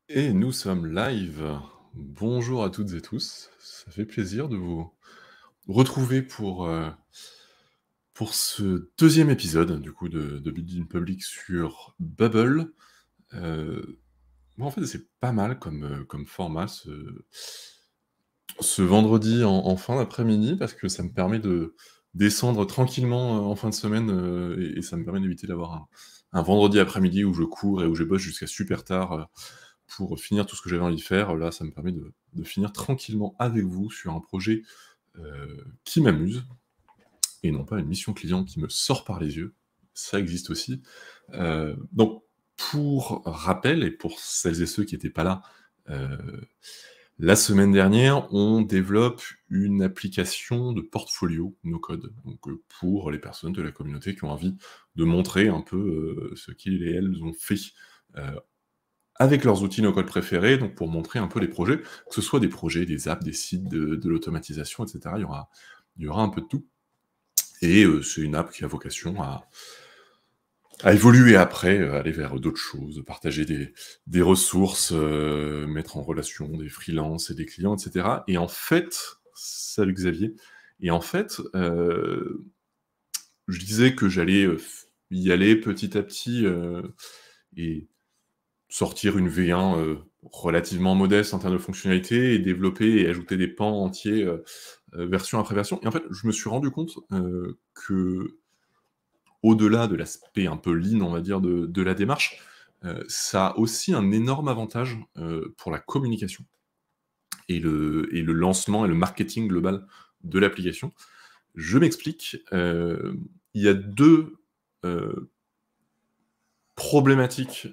Et nous sommes live. Bonjour à toutes et tous. Ça fait plaisir de vous retrouver pour ce deuxième épisode du coup de Building Public sur Bubble. Moi en fait c'est pas mal comme format ce vendredi en fin d'après-midi parce que ça me permet de descendre tranquillement, en fin de semaine, et ça me permet d'éviter d'avoir un vendredi après-midi où je cours et où je bosse jusqu'à super tard, pour finir tout ce que j'avais envie de faire. Là, ça me permet de finir tranquillement avec vous sur un projet, qui m'amuse et non pas une mission client qui me sort par les yeux. Ça existe aussi. Donc pour rappel et pour celles et ceux qui étaient pas là, heu, la semaine dernière, on développe une application de portfolio no code, donc pour les personnes de la communauté qui ont envie de montrer un peu, ce qu'ils et elles ont fait, heu, avec leurs outils no code préférés, donc pour montrer un peu les projets, que ce soit des projets, des apps, des sites, de l'automatisation et cetera. Il y aura un peu de tout et c'est une app qui a vocation à évoluer après, aller vers d'autres choses, partager des ressources, mettre en relation des freelances et des clients et cetera et en fait salut Xavier et en fait, je disais que j'allais, y aller petit à petit, et sortir une V1, relativement modeste en termes de fonctionnalités et développer et ajouter des pans entiers, version après version et en fait, je me suis rendu compte, qu'au-delà de l'aspect un peu lean, on va dire, de la démarche, ça a aussi un énorme avantage, pour la communication et le lancement et le marketing global de l'application. Je m'explique, il y a 2 heu, problématiques,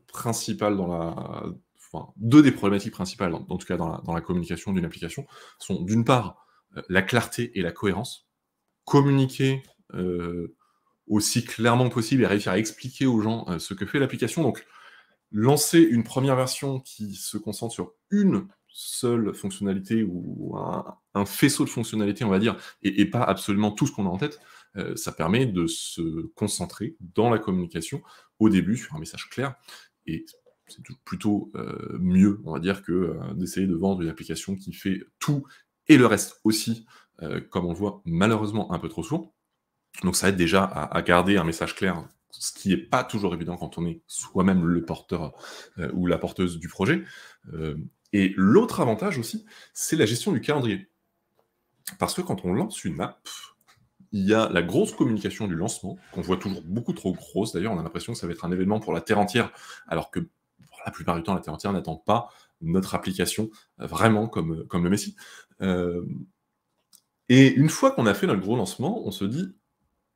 principales dans la enfin, 2 des problématiques principales, en tout cas dans la communication d'une application, sont d'une part, la clarté et la cohérence. Communiquer, aussi clairement que possible et réussir à expliquer aux gens, ce que fait l'application. Donc lancer une première version qui se concentre sur une seule fonctionnalité ou un faisceau de fonctionnalités, on va dire, et pas absolument tout ce qu'on a en tête, ça permet de se concentrer dans la communication, au début, sur un message clair et c'est plutôt, mieux, on va dire, que, d'essayer de vendre une application qui fait tout et le reste aussi, comme on le voit malheureusement un peu trop souvent. Donc ça aide déjà à garder un message clair, ce qui est pas toujours évident quand on est soi-même le porteur, ou la porteuse du projet. Et l'autre avantage aussi, c'est la gestion du calendrier. Parce que quand on lance une app, il y a la grosse communication du lancement, qu'on voit toujours beaucoup trop grosse d'ailleurs, on a l'impression que ça va être un événement pour la terre entière, alors que pour la plupart du temps, la terre entière n'attend pas notre application, vraiment comme le messie. Hem et une fois qu'on a fait notre gros lancement, on se dit: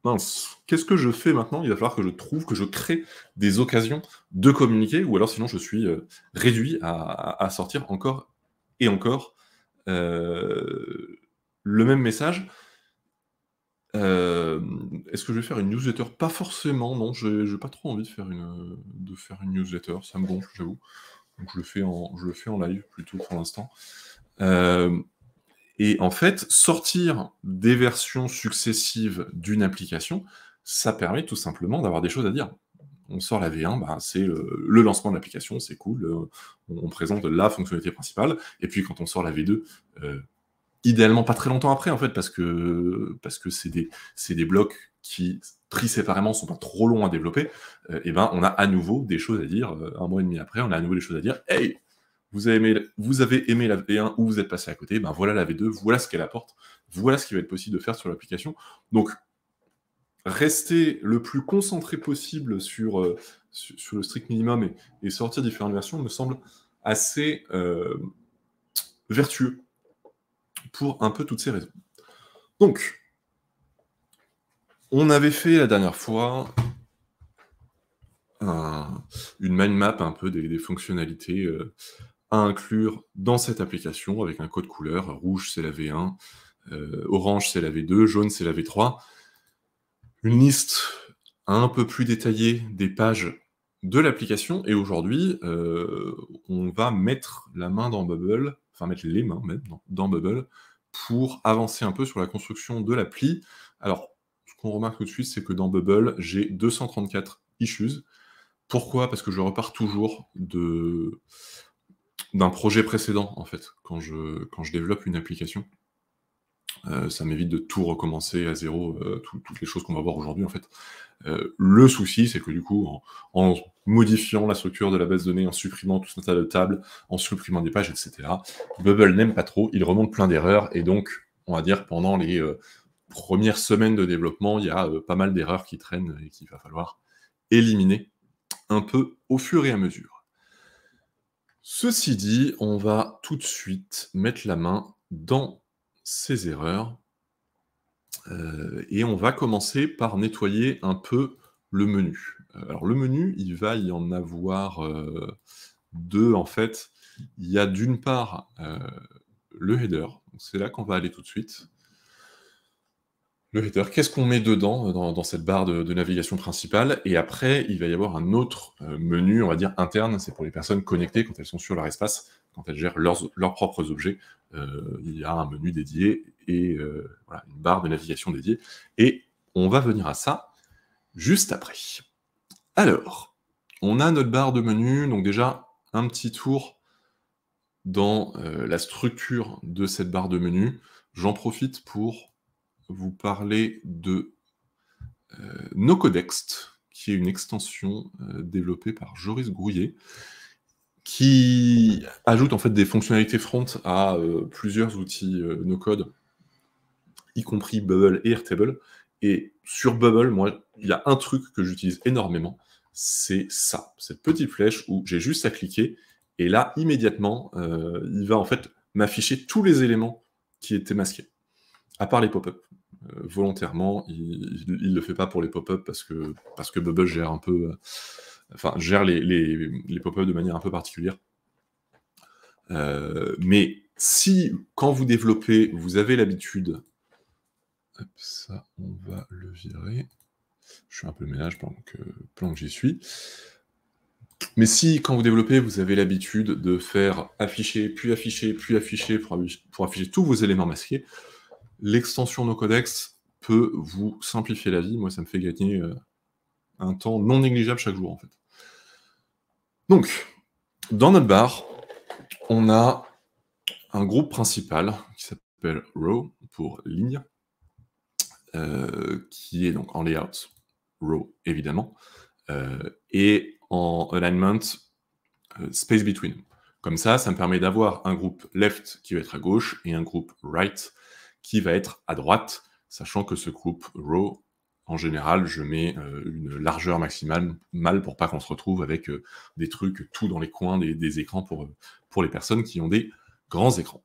mince, qu'est-ce que je fais maintenant? Il va falloir que je trouve, que je crée des occasions de communiquer ou alors sinon je suis, réduit à sortir encore et encore, heu, le même message. Est-ce que je vais faire une newsletter? Pas forcément, non, j'ai pas trop envie de faire une newsletter, ça me gonfle, j'avoue. Donc je le fais en live plutôt pour l'instant. Hem Et en fait, sortir des versions successives d'une application, ça permet tout simplement d'avoir des choses à dire. On sort la V1, bah, c'est le lancement de l'application, c'est cool, on présente la fonctionnalité principale et puis quand on sort la V2, idéalement pas très longtemps après en fait parce que c'est des blocs qui, pris séparément, sont pas trop longs à développer, et ben, on a à nouveau des choses à dire, 1 mois et demi après, on a à nouveau des choses à dire: «Hey! Vous avez aimé la V1 ou vous êtes passé à côté, ben voilà la V2, voilà ce qu'elle apporte, voilà ce qui va être possible de faire sur l'application». Donc rester le plus concentré possible sur le strict minimum et sortir différentes versions me semble assez, vertueux pour un peu toutes ces raisons. Donc, on avait fait la dernière fois un une mind map un peu des fonctionnalités, à inclure dans cette application avec un code couleur. Rouge, c'est la V1, orange, c'est la V2, jaune, c'est la V3. Une liste un peu plus détaillée des pages de l'application et aujourd'hui, on va mettre la main dans Bubble, enfin mettre les mains même dans Bubble pour avancer un peu sur la construction de l'appli. Alors, ce qu'on remarque tout de suite, c'est que dans Bubble, j'ai 234 issues. Pourquoi? Parce que je repars toujours d'un projet précédent, en fait, quand je développe une application. Ça m'évite de tout recommencer à zéro, toutes les choses qu'on va voir aujourd'hui, en fait. Le souci, c'est que du coup, en modifiant la structure de la base de données, en supprimant tout un tas de tables, en supprimant des pages, et cetera, Bubble n'aime pas trop, il remonte plein d'erreurs et donc, on va dire, pendant les premières semaines de développement, il y a pas mal d'erreurs qui traînent et qu'il va falloir éliminer un peu au fur et à mesure. Ceci dit, on va tout de suite mettre la main dans ces erreurs et on va commencer par nettoyer un peu le menu. Alors le menu, il va y en avoir, 2 en fait. Il y a d'une part, le header, donc c'est là qu'on va aller tout de suite. Le header, qu'est-ce qu'on met dedans, dans cette barre de navigation principale? Et après, il va y avoir un autre, menu, on va dire interne, c'est pour les personnes connectées quand elles sont sur leur espace, quand elles gèrent leurs propres objets. Il y a un menu dédié et voilà, une barre de navigation dédiée et on va venir à ça juste après. Alors, on a notre barre de menu, donc déjà un petit tour dans, la structure de cette barre de menu. J'en profite pour vous parler de Nocodext, qui est une extension développée par Joris Grouillet, qui ajoute en fait des fonctionnalités front à plusieurs outils no-code, y compris Bubble et Airtable. Et sur Bubble, moi, il y a un truc que j'utilise énormément, c'est ça, cette petite flèche où j'ai juste à cliquer, et là, immédiatement, il va en fait m'afficher tous les éléments qui étaient masqués, à part les pop-up. Volontairement, il le fait pas pour les pop-up parce que Bubble gère un peu, gère les pop-up de manière un peu particulière. Mais si, quand vous développez, vous avez l'habitude... Hop, ça, on va le virer. Je fais un peu le ménage pendant que j'y suis. Mais si, quand vous développez, vous avez l'habitude de faire afficher, puis afficher, puis afficher, pour afficher tous vos éléments masqués, l'extension Nocodex peut vous simplifier la vie. Moi, ça me fait gagner un temps non négligeable chaque jour, en fait. Donc, dans notre barre, on a un groupe principal qui s'appelle row, pour ligne, qui est donc en layout, row, évidemment, et en alignment, space between. Comme ça me permet d'avoir un groupe left qui va être à gauche et un groupe right qui va être à droite, sachant que ce groupe row, en général, je mets une largeur maximale pour pas qu'on se retrouve avec des trucs tout dans les coins des écrans pour les personnes qui ont des grands écrans.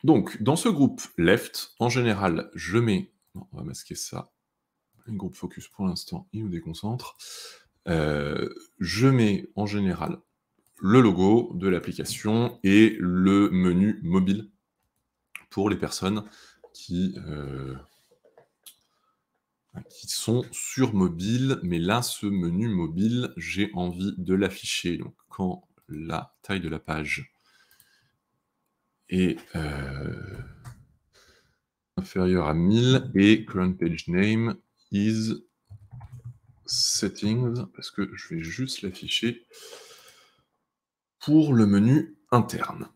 Donc, dans ce groupe left, en général, je mets... Non, on va masquer ça. Le groupe focus, pour l'instant, il nous déconcentre. Je mets, en général, le logo de l'application et le menu mobile pour les personnes qui sont sur mobile, mais là, ce menu mobile, j'ai envie de l'afficher. Donc, quand la taille de la page est inférieure à 1000 et current page name is settings, parce que je vais juste l'afficher pour le menu interne.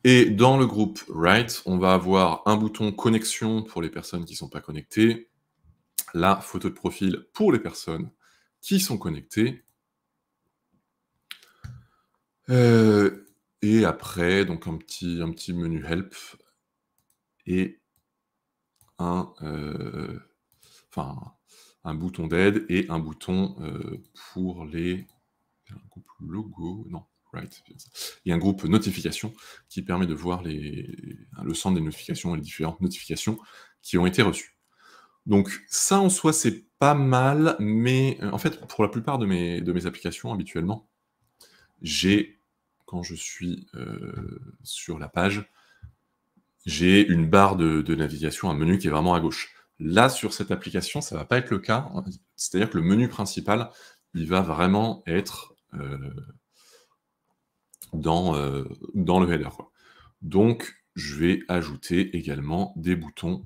Et dans le groupe Right, on va avoir un bouton connexion pour les personnes qui ne sont pas connectées, la photo de profil pour les personnes qui sont connectées, et après, donc un petit menu Help et un bouton d'aide et un bouton pour les... Un groupe logo, non, right, il y a un groupe notification qui permet de voir le centre des notifications et les différentes notifications qui ont été reçues. Donc ça en soi c'est pas mal, mais en fait pour la plupart de mes applications habituellement, quand je suis sur la page, j'ai une barre de navigation, un menu qui est vraiment à gauche. Là sur cette application ça va pas être le cas, c'est-à-dire que le menu principal il va vraiment être dans le header, quoi. Donc, je vais ajouter également des boutons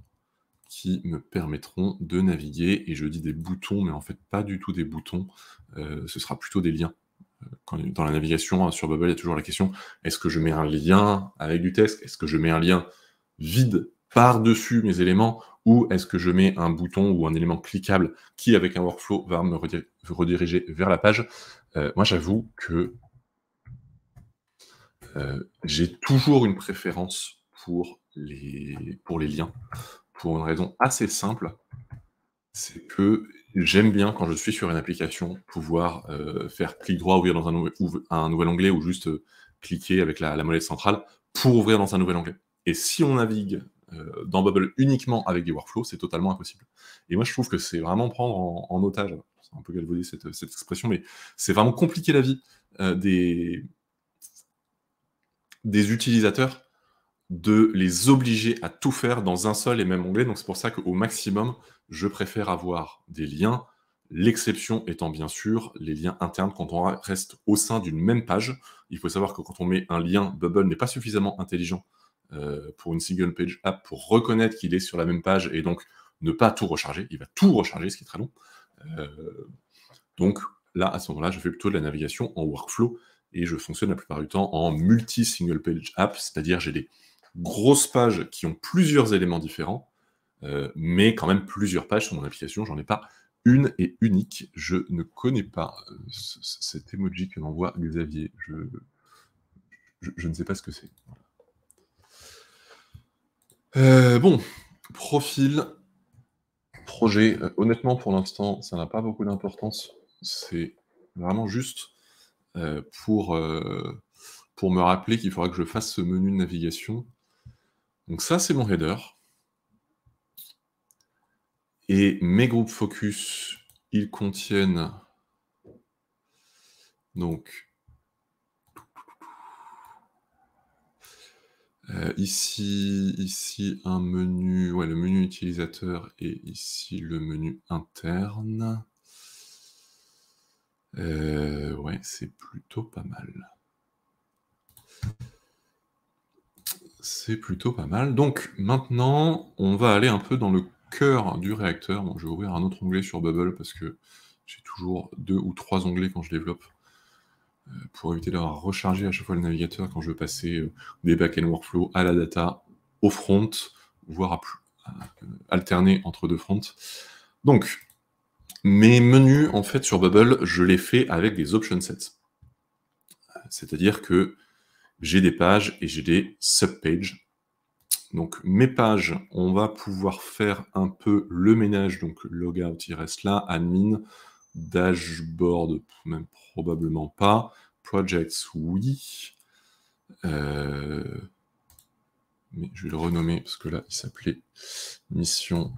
qui me permettront de naviguer, et je dis des boutons, mais en fait pas du tout des boutons, ce sera plutôt des liens. Dans la navigation sur Bubble, il y a toujours la question, est-ce que je mets un lien avec du texte? Est-ce que je mets un lien vide par-dessus mes éléments? Ou est-ce que je mets un bouton ou un élément cliquable qui, avec un workflow, va me rediriger vers la page? Moi, j'avoue que j'ai toujours une préférence pour les liens, pour une raison assez simple, c'est que j'aime bien, quand je suis sur une application, pouvoir faire clic droit, ouvrir dans un nouvel onglet, ou juste cliquer avec la molette centrale pour ouvrir dans un nouvel onglet. Et si on navigue dans Bubble uniquement avec des workflows, c'est totalement impossible. Et moi, je trouve que c'est vraiment prendre en otage, c'est un peu galvaudé cette expression, mais c'est vraiment compliquer la vie des utilisateurs, de les obliger à tout faire dans un seul et même onglet. Donc c'est pour ça qu'au maximum, je préfère avoir des liens, l'exception étant bien sûr les liens internes quand on reste au sein d'une même page. Il faut savoir que quand on met un lien, Bubble n'est pas suffisamment intelligent pour une single page app pour reconnaître qu'il est sur la même page et donc ne pas tout recharger. Il va tout recharger, ce qui est très long. Donc là, à ce moment-là, je fais plutôt de la navigation en workflow, et je fonctionne la plupart du temps en multi-single page app, c'est-à-dire j'ai des grosses pages qui ont plusieurs éléments différents, mais quand même plusieurs pages sur mon application. J'en ai pas une et unique. Je ne connais pas cet emoji que m'envoie Xavier. Je ne sais pas ce que c'est. Bon, profil, projet. Honnêtement, pour l'instant, ça n'a pas beaucoup d'importance. C'est vraiment juste pour me rappeler qu'il faudra que je fasse ce menu de navigation. Donc ça, c'est mon header. Et mes groupes focus, ils contiennent donc ici un menu, ouais, le menu utilisateur, et ici le menu interne. Ouais, c'est plutôt pas mal. C'est plutôt pas mal. Donc maintenant, on va aller un peu dans le cœur du réacteur. Bon, je vais ouvrir un autre onglet sur Bubble parce que j'ai toujours 2 ou 3 onglets quand je développe, pour éviter d'avoir à recharger à chaque fois le navigateur quand je veux passer des back-end workflows à la data, au front, voire à alterner entre deux fronts. Donc, mes menus, en fait, sur Bubble, je les fais avec des option sets. C'est-à-dire que j'ai des pages et j'ai des subpages. Donc, mes pages, on va pouvoir faire un peu le ménage. Donc, logout, il reste là. Admin, dashboard, même probablement pas. Projects, oui. Mais je vais le renommer parce que là, il s'appelait mission.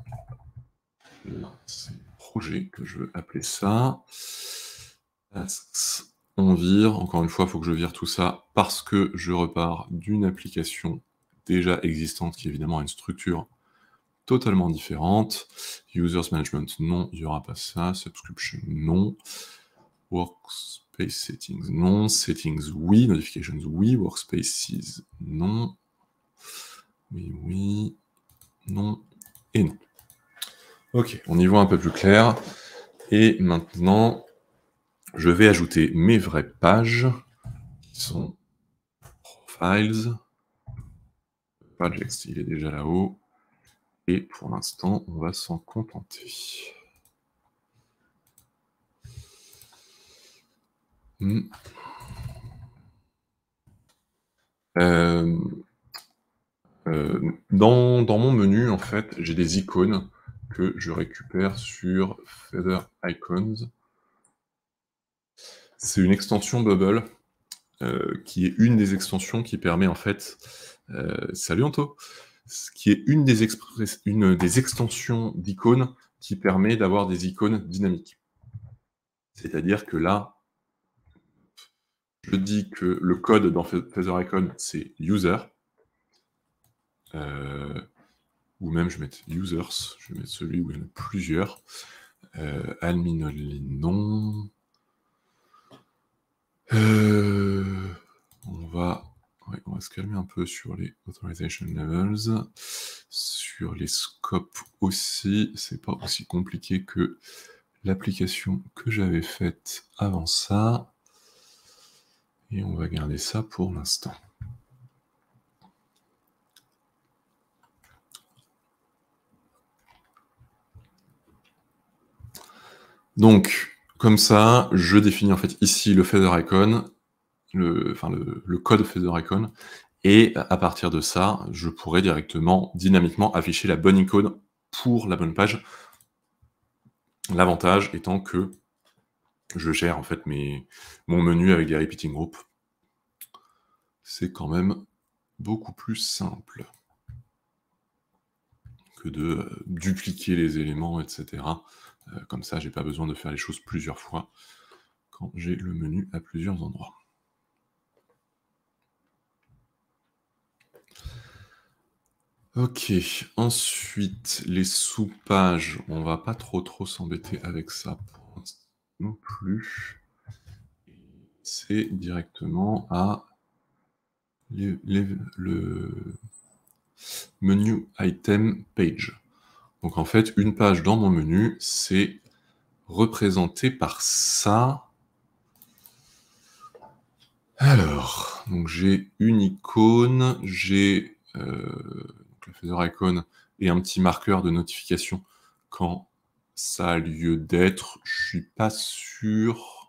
Là, c'est projet que je veux appeler ça. Tasks, on vire. Encore une fois, il faut que je vire tout ça parce que je repars d'une application déjà existante qui évidemment a une structure totalement différente. Users Management, non, il n'y aura pas ça. Subscription, non. Workspace Settings, non. Settings, oui. Notifications, oui. Workspaces, non. Oui, oui. Non. Et non. Ok, on y voit un peu plus clair. Et maintenant, je vais ajouter mes vraies pages, qui sont Profiles. Projects, il est déjà là-haut. Et pour l'instant, on va s'en contenter. Dans mon menu, en fait, j'ai des icônes que je récupère sur Feather Icons. C'est une extension Bubble qui est une des extensions qui permet en fait... salut Anto! Qui est une des extensions d'icônes qui permet d'avoir des icônes dynamiques. C'est-à-dire que là, je dis que le code dans Feather Icon, c'est user. Ou même je vais mettre users, je vais mettre celui où il y en a plusieurs. Admin only, non. On va se calmer un peu sur les authorization levels. sur les scopes aussi. C'est pas aussi compliqué que l'application que j'avais faite avant ça. Et on va garder ça pour l'instant. Donc, comme ça, je définis en fait ici le feather icon, le code feather icon, et à partir de ça, je pourrais directement, dynamiquement, afficher la bonne icône pour la bonne page. L'avantage étant que je gère en fait mon menu avec des repeating groups. C'est quand même beaucoup plus simple que de dupliquer les éléments, etc. Comme ça, j'ai pas besoin de faire les choses plusieurs fois quand j'ai le menu à plusieurs endroits. Ok, ensuite, les sous-pages, on va pas trop s'embêter avec ça pour l'instant non plus. C'est directement à le menu item page. Donc en fait, une page dans mon menu, c'est représenté par ça. Alors, donc j'ai une icône, j'ai le feather icon et un petit marqueur de notification quand ça a lieu d'être. Je suis pas sûr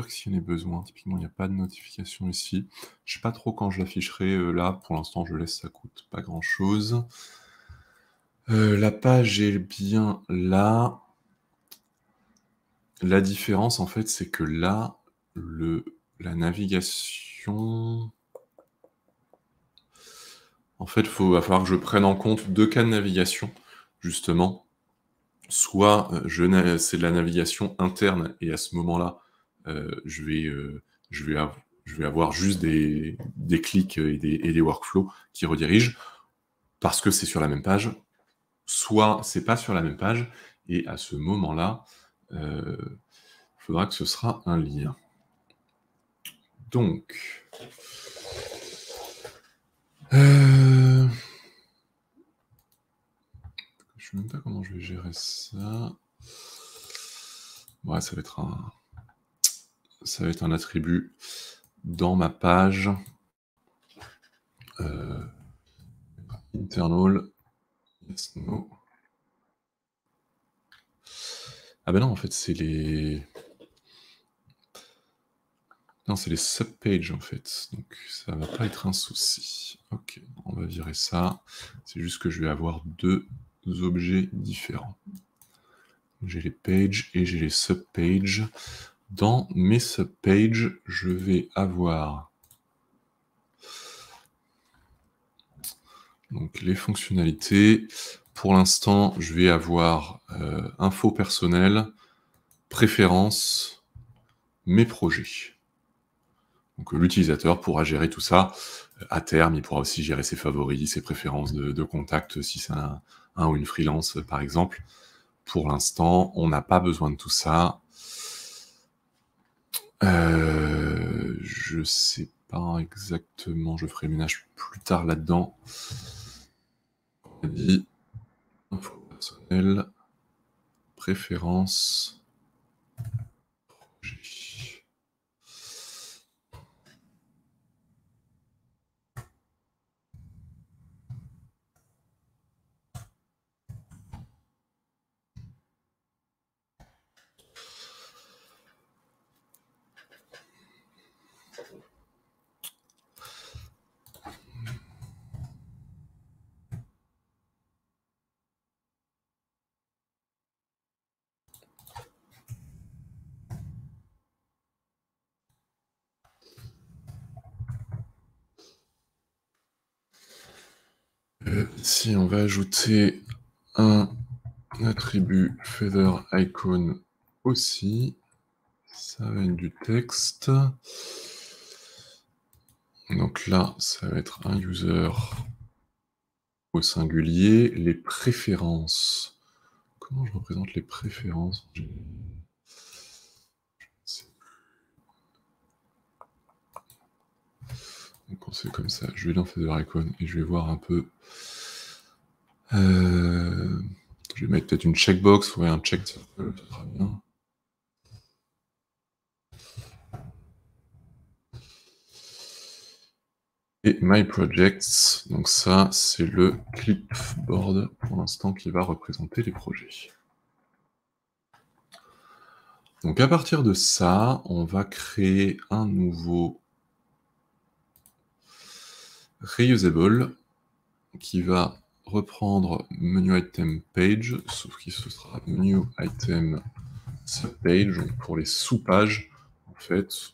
qu'il y en ait besoin. Typiquement, il n'y a pas de notification ici. Je sais pas trop quand je l'afficherai là. Pour l'instant, je laisse, ça coûte pas grand-chose. La page est bien là. La différence, en fait, c'est que là, la navigation... En fait, va falloir que je prenne en compte deux cas de navigation, justement. Soit c'est de la navigation interne, et à ce moment-là, je vais avoir juste des clics et des workflows qui redirigent, parce que c'est sur la même page. Soit c'est pas sur la même page, et à ce moment-là, il faudra que ce sera un lien. Donc... je sais même pas comment je vais gérer ça. Ouais, ça va être un attribut dans ma page internal. Yes, no. Ah ben non, en fait, c'est les... Non, c'est les subpages, en fait. Donc, ça va pas être un souci. Ok, on va virer ça. C'est juste que je vais avoir deux objets différents. J'ai les pages et j'ai les subpages. Dans mes subpages, je vais avoir donc les fonctionnalités. Pour l'instant, je vais avoir info personnelle, préférences, mes projets. Donc l'utilisateur pourra gérer tout ça. À terme, il pourra aussi gérer ses favoris, ses préférences de contact, si c'est un ou une freelance, par exemple. Pour l'instant, on n'a pas besoin de tout ça. Je sais pas exactement, je ferai ménage plus tard là-dedans. On a dit info personnelle, préférences, projet. Ici, on va ajouter un attribut feather icon aussi. Ça va être du texte. Donc là, ça va être un user au singulier. Les préférences. Comment je représente les préférences? Donc quand c'est comme ça, je vais dans feather icon et je vais voir un peu Je vais mettre peut-être une checkbox, ouais, un check, ça sera bien. Et My Projects, donc ça, c'est le clipboard pour l'instant qui va représenter les projets. Donc à partir de ça, on va créer un nouveau reusable qui va reprendre menu item page, sauf qu'il ce sera menu item subpage. Donc pour les sous-pages, en fait,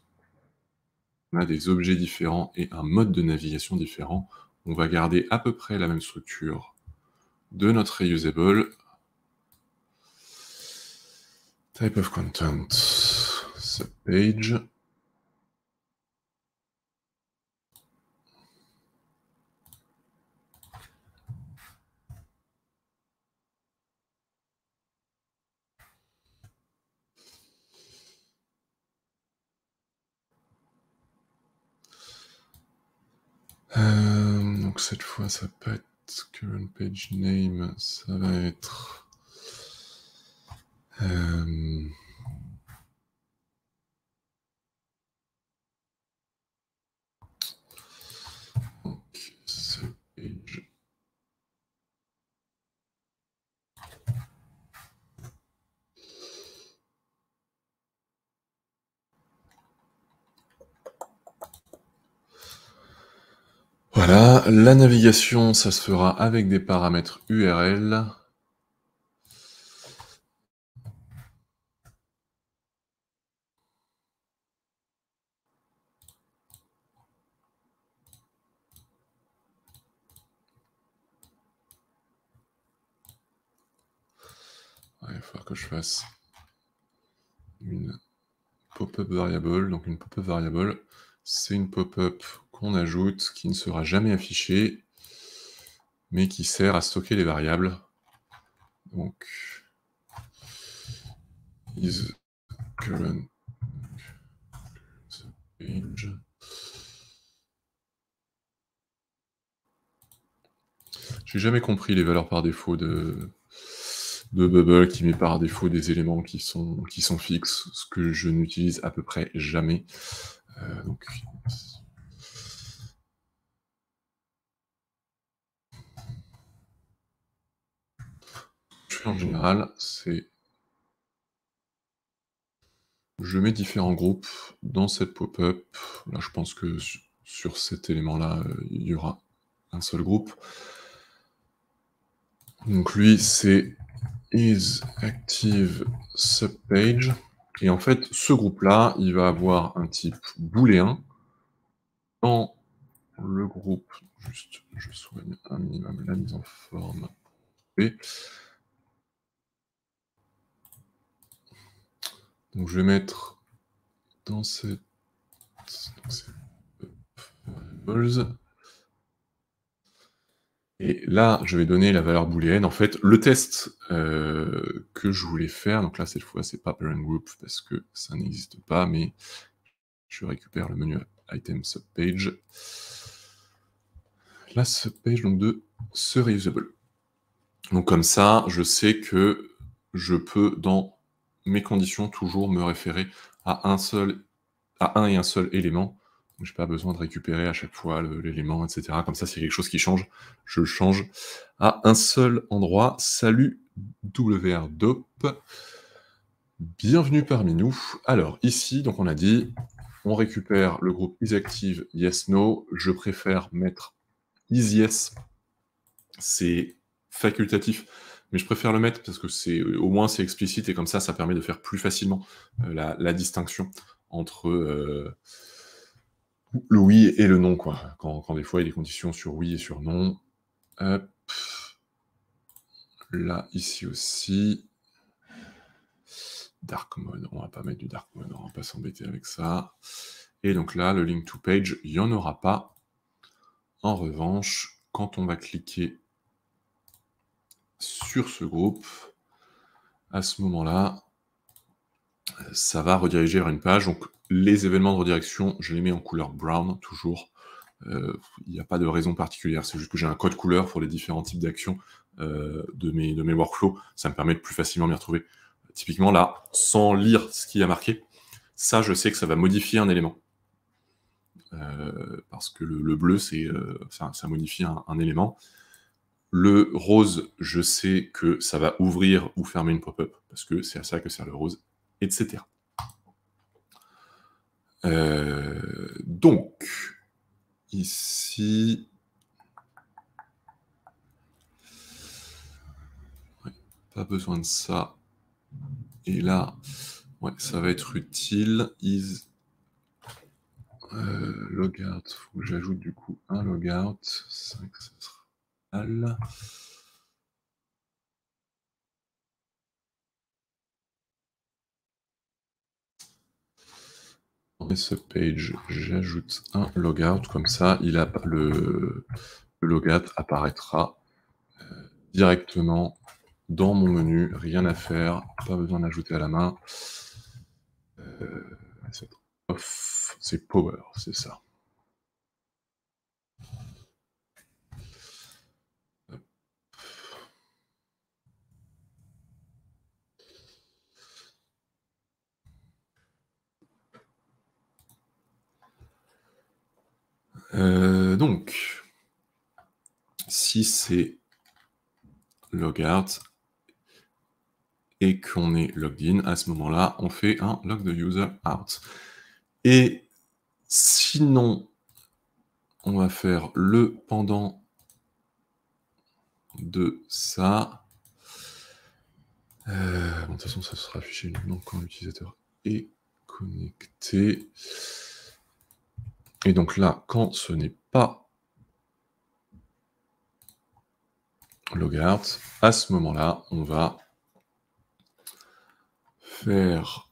on a des objets différents et un mode de navigation différent. On va garder à peu près la même structure de notre reusable. Type of content, subpage. Donc cette fois, ça peut être current page name, ça va être donc, ce page. Voilà, la navigation, ça se fera avec des paramètres URL. Ouais, il va falloir que je fasse une pop-up variable. Donc une pop-up variable, c'est une pop-up qu'on ajoute, qui ne sera jamais affichée, mais qui sert à stocker les variables. Donc, is current page. J'ai jamais compris les valeurs par défaut de Bubble qui met par défaut des éléments qui sont fixes, ce que je n'utilise à peu près jamais. Donc, en général, c'est je mets différents groupes dans cette pop-up. Là, je pense que sur cet élément-là, il y aura un seul groupe. Donc lui, c'est isActive subpage. Et en fait, ce groupe-là, il va avoir un type booléen. Dans le groupe, juste, je soigne un minimum la mise en forme. Et donc je vais mettre dans ces variables. Et là, je vais donner la valeur booléenne. En fait, le test que je voulais faire, donc là, cette fois, c'est pas parent group parce que ça n'existe pas, mais je récupère le menu item subpage. La subpage donc de ce reusable. Donc comme ça, je sais que je peux, dans mes conditions, toujours me référer à un et un seul élément. Je n'ai pas besoin de récupérer à chaque fois l'élément, etc. Comme ça, s'il y a quelque chose qui change, je le change à un seul endroit. Salut WRDOP, bienvenue parmi nous. Alors ici, donc on a dit, on récupère le groupe isActive yes/no. Je préfère mettre isYes, c'est facultatif, mais je préfère le mettre parce que c'est au moins c'est explicite et comme ça permet de faire plus facilement la distinction entre le oui et le non, quoi. Quand des fois il y a des conditions sur oui et sur non. Hop. Là, ici aussi. Dark mode, on va pas mettre du dark mode, on va pas s'embêter avec ça. Et donc là, le link to page, il n'y en aura pas. En revanche, quand on va cliquer sur ce groupe, à ce moment-là, ça va rediriger vers une page. Donc les événements de redirection, je les mets en couleur brown, toujours. Il n'y a pas de raison particulière, c'est juste que j'ai un code couleur pour les différents types d'actions de mes workflows, ça me permet de plus facilement m'y retrouver. Typiquement là, sans lire ce qui a marqué, ça je sais que ça va modifier un élément. Parce que le bleu, ça modifie un élément. Le rose, je sais que ça va ouvrir ou fermer une pop-up, parce que c'est à ça que sert le rose, etc. Donc, ici... Ouais, pas besoin de ça. Et là, ouais, ça va être utile. Is logout, faut que j'ajoute du coup un logout. 5, ça sera mal. Dans ce page, j'ajoute un logout, comme ça, le logout apparaîtra directement dans mon menu, rien à faire, pas besoin d'ajouter à la main. C'est off, c'est power, c'est ça. Donc, si c'est logout et qu'on est logged in, à ce moment-là, on fait un log the user out. Et sinon, on va faire le pendant de ça. Bon, de toute façon, ça sera affiché uniquement quand l'utilisateur est connecté. Et donc là, quand ce n'est pas logout, à ce moment-là, on va faire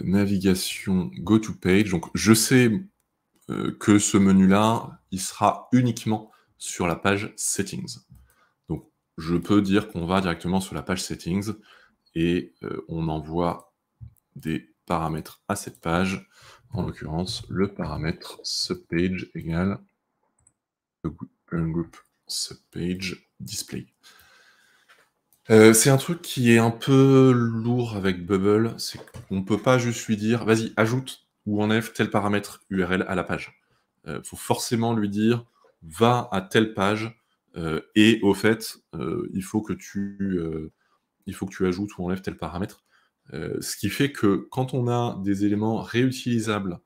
navigation go to page. Donc je sais que ce menu-là, il sera uniquement sur la page settings. Donc je peux dire qu'on va directement sur la page settings et on envoie des paramètres à cette page. En l'occurrence, le paramètre subpage égale group subpage display. C'est un truc qui est un peu lourd avec Bubble, c'est qu'on ne peut pas juste lui dire « vas-y, ajoute ou enlève tel paramètre URL à la page ». Faut forcément lui dire « va à telle page et au fait, il faut que tu ajoutes ou enlèves tel paramètre ». Ce qui fait que quand on a des éléments réutilisables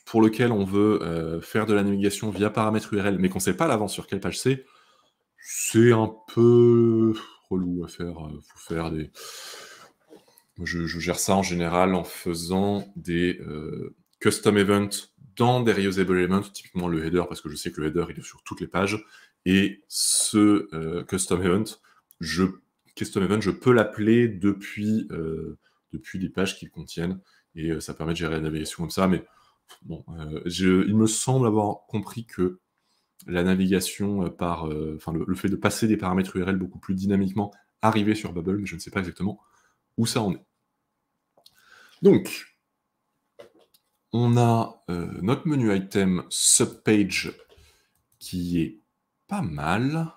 pour lesquels on veut faire de la navigation via paramètre URL, mais qu'on ne sait pas à l'avance sur quelle page c'est un peu relou à faire. Faut faire des... Je gère ça en général en faisant des custom events dans des reusable elements, typiquement le header, parce que je sais que le header il est sur toutes les pages, et ce custom event, je peux l'appeler depuis les pages qu'il contiennent, et ça permet de gérer la navigation comme ça, mais bon, il me semble avoir compris que la navigation le fait de passer des paramètres URL beaucoup plus dynamiquement arrivait sur Bubble, mais je ne sais pas exactement où ça en est. Donc, on a notre menu item subpage qui est pas mal.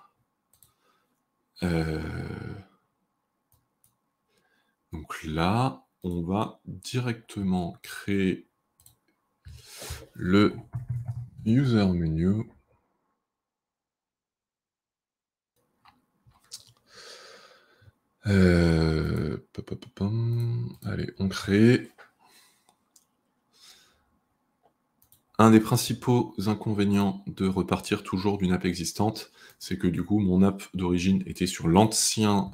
Donc là, on va directement créer le user menu. Allez, on crée. Un des principaux inconvénients de repartir toujours d'une app existante, c'est que du coup, mon app d'origine était sur l'ancien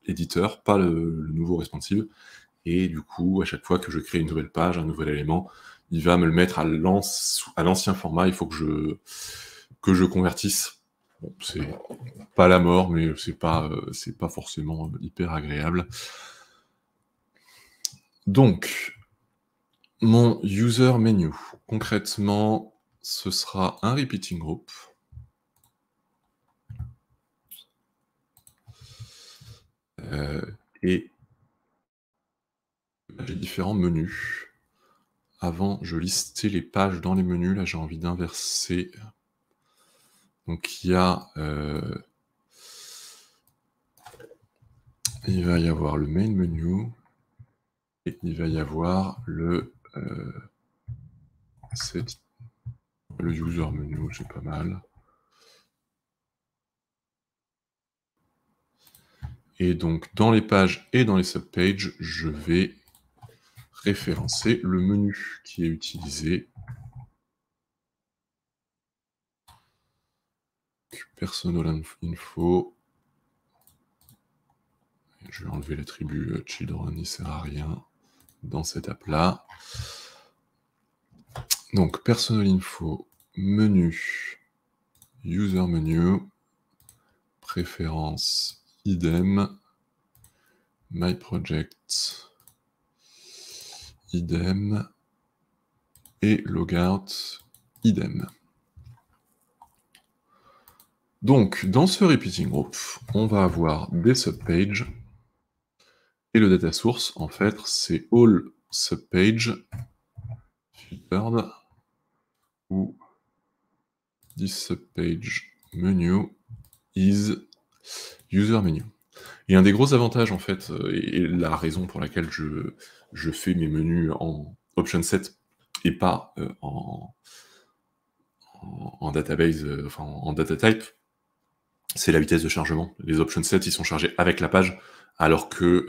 éditeur, pas le nouveau responsive. Et du coup, à chaque fois que je crée une nouvelle page, un nouvel élément, il va me le mettre à l'ancien format. Il faut que je convertisse. Bon, c'est pas la mort, mais c'est pas forcément hyper agréable. Donc, mon user menu, concrètement, ce sera un repeating group. Et j'ai différents menus. Avant, je listais les pages dans les menus. Là, j'ai envie d'inverser. Donc il va y avoir le main menu et il va y avoir le user menu, c'est pas mal. Et donc dans les pages et dans les subpages, je vais référencer le menu qui est utilisé. Personal info. Je vais enlever l'attribut children, il ne sert à rien dans cette app-là. Donc, personal info, menu, user menu, préférence, idem, my project, idem, et logout, idem. Donc, dans ce repeating group, on va avoir des subpages, et le data source, en fait, c'est all subpage filtered, ou this subpage menu is user menu. Et un des gros avantages, en fait, et la raison pour laquelle je fais mes menus en option set et pas en database, enfin en data type, c'est la vitesse de chargement. Les option sets, ils sont chargés avec la page, alors que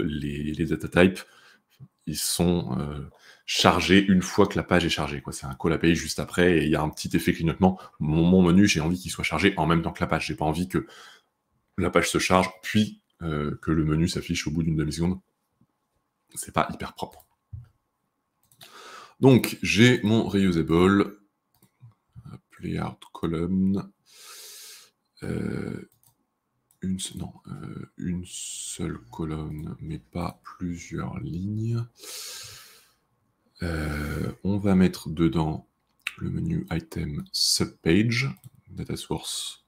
les data types, ils sont chargés une fois que la page est chargée. C'est un call API juste après, et il y a un petit effet clignotement. Mon menu, j'ai envie qu'il soit chargé en même temps que la page. J'ai pas envie que la page se charge, puis que le menu s'affiche au bout d'une demi-seconde. C'est pas hyper propre. Donc, j'ai mon reusable, layout column, une seule colonne, mais pas plusieurs lignes. On va mettre dedans le menu item subpage, data source,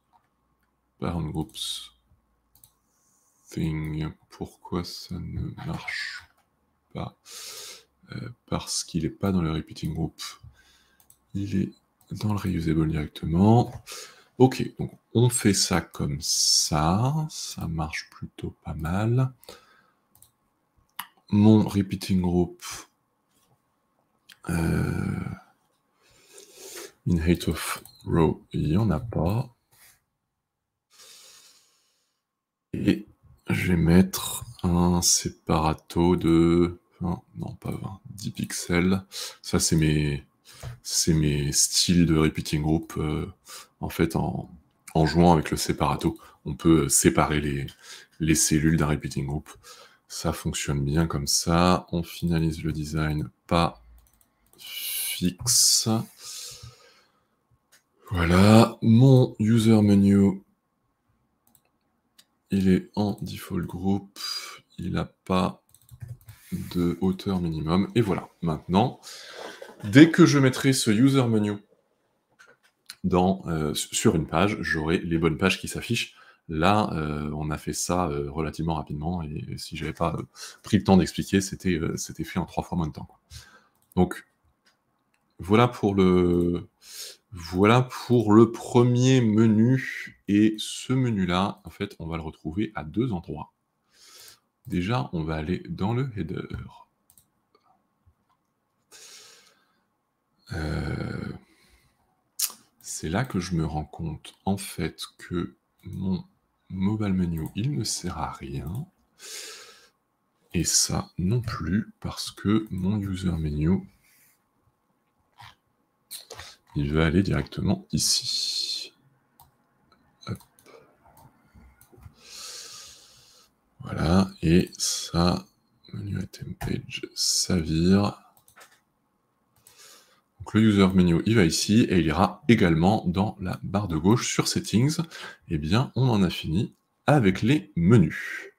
parent groups, thing. Pourquoi ça ne marche pas? Parce qu'il n'est pas dans le repeating group, il est dans le reusable directement. Ok, donc on fait ça comme ça marche plutôt pas mal. Mon repeating group in height of row, il n'y en a pas. Et je vais mettre un separato de 20, non pas 20, 10 pixels. Ça, c'est mes styles de repeating group. En fait, en jouant avec le separato, on peut séparer les cellules d'un repeating group. Ça fonctionne bien comme ça. On finalise le design pas fixe. Voilà, mon user menu, il est en default group, il n'a pas de hauteur minimum, et voilà. Maintenant, dès que je mettrai ce user menu sur une page, j'aurai les bonnes pages qui s'affichent. Là, on a fait ça relativement rapidement, et si j'avais pas pris le temps d'expliquer, c'était fait en 3 fois moins de temps. Donc, voilà pour le premier menu, et ce menu-là, en fait, on va le retrouver à 2 endroits. Déjà, on va aller dans le header. C'est là que je me rends compte, en fait, que mon mobile menu, il ne sert à rien. Et ça non plus, parce que mon user menu, il va aller directement ici. Hop. Voilà, et ça, menu item page, ça vire. Donc le user menu, il va ici, et il ira également dans la barre de gauche sur Settings. Eh bien, on en a fini avec les menus.